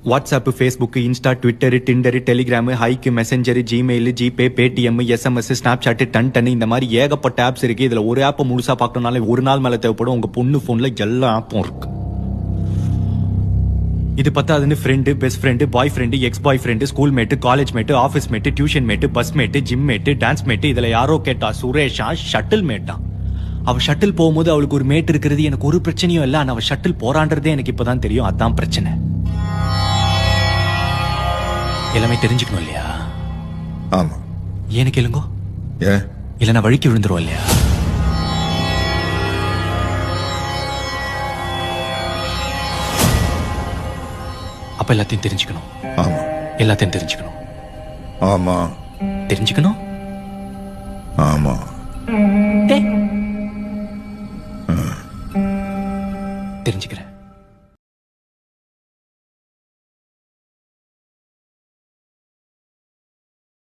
WhatsApp, Facebook, Insta, Twitter, Tinder, Telegram, Hike, Messenger, Gmail, GPay, Paytm, SMS, Snapchat, ton இந்த மாதிரி ஏகப்பட்ட apps இருக்கு. இதுல ஒரு ஆப் முழுசா பார்க்கணும்னால ஒரு நாள் மேல தேவைப்படும். உங்க பொண்ணு போன்ல எல்லா ஆப்பும் இருக்கு. இது பத்தாதுன்னு friend, best friend, boyfriend, ex boyfriend, school mate, college mate, office mate, tuition mate, bus mate, gym mate, dance mate. இதுல யாரோ கேட்டா சுரேஷா ஷட்டில் மேட்டா. அவ ஷட்டில் போகும்போது அவளுக்கு ஒரு மேட் இருக்கிறது எனக்கு ஒரு பிரச்சனையும் இல்லை. ஆனா அவ ஷட்டில் போறான்றதே எனக்கு இப்பதான் தெரியும். அதான் பிரச்சனை. எல்லாமே தெரிஞ்சுக்கணும் இல்லையா? ஆமா. ஏன்னு கேளுங்கோ. ஏன்? இல்ல நான் வழிக்கு விழுந்துருவோம் இல்லையா? அப்ப எல்லாத்தையும் தெரிஞ்சுக்கணும். ஆமா. எல்லாத்தையும் தெரிஞ்சுக்கணும். ஆமா. தெரிஞ்சுக்கணும். ஆமா. தெரிஞ்சுக்கிறேன்.